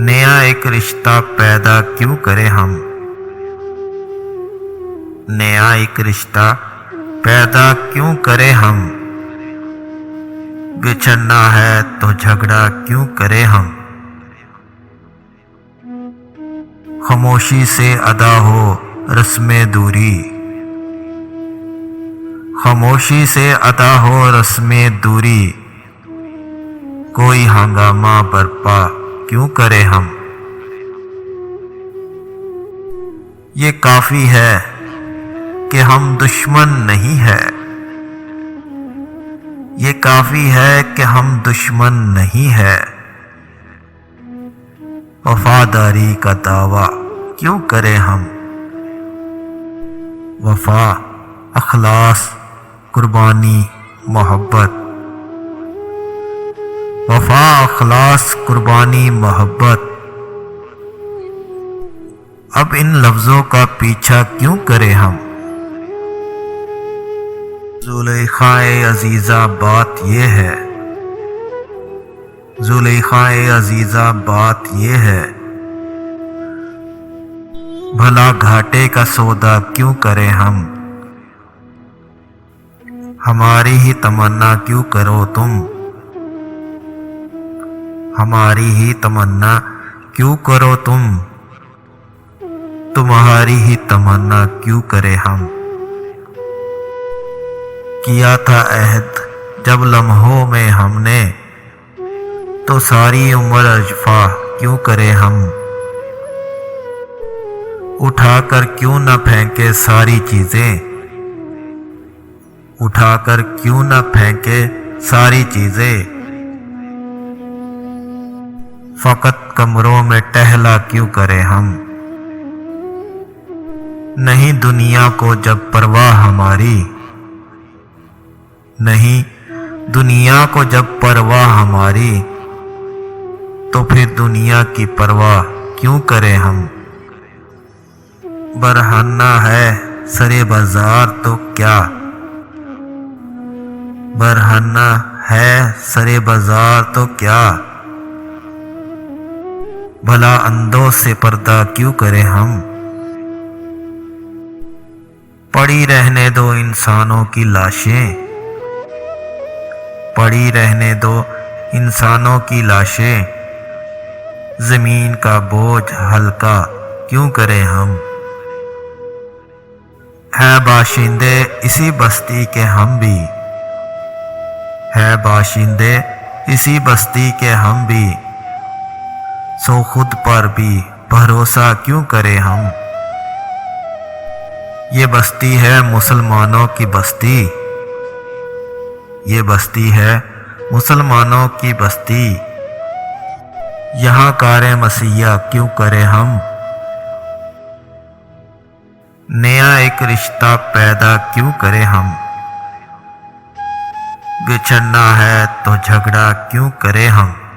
नया एक रिश्ता पैदा क्यों करें हम। नया एक रिश्ता पैदा क्यों करें हम। बिछड़ना है तो झगड़ा क्यों करें हम। खामोशी से अदा हो रस्मे दूरी। खामोशी से अदा हो रस्मे दूरी। कोई हंगामा बर्पा क्यों करें हम। ये काफी है कि हम दुश्मन नहीं है। ये काफी है कि हम दुश्मन नहीं है। वफादारी का दावा क्यों करें हम। वफा, अखलास, कुर्बानी, मोहब्बत। वफा, अखलास, कुर्बानी, मोहब्बत। अब इन लफ्जों का पीछा क्यों करें हम। जुलेखाए अजीजा बात ये है। जुलेखाए अजीजा बात ये है। भला घाटे का सौदा क्यों करें हम। हमारी ही तमन्ना क्यों करो तुम। हमारी ही तमन्ना क्यों करो तुम। तुम्हारी ही तमन्ना क्यों करें हम। किया था अहद जब लम्हों में हमने, तो सारी उम्र अजफा क्यों करें हम। उठाकर क्यों न फेंके सारी चीजें। उठाकर क्यों न फेंके सारी चीजें। फकत कमरों में टहला क्यों करें हम। नहीं दुनिया को जब परवाह हमारी। नहीं दुनिया को जब परवाह हमारी, तो फिर दुनिया की परवाह क्यों करें हम। बरहन्ना है सरे बाजार तो क्या। बरहन्ना है सरे बाजार तो क्या। भला अंधों से पर्दा क्यों करें हम। पड़ी रहने दो इंसानों की लाशें। पड़ी रहने दो इंसानों की लाशें। जमीन का बोझ हल्का क्यों करें हम। है बाशिंदे इसी बस्ती के हम भी। है बाशिंदे इसी बस्ती के हम भी। सो खुद पर भी भरोसा क्यों करें हम। ये बस्ती है मुसलमानों की बस्ती। ये बस्ती है मुसलमानों की बस्ती। यहाँ कारे मसीहा क्यों करें हम। नया एक रिश्ता पैदा क्यों करें हम। बिछड़ना है तो झगड़ा क्यों करें हम।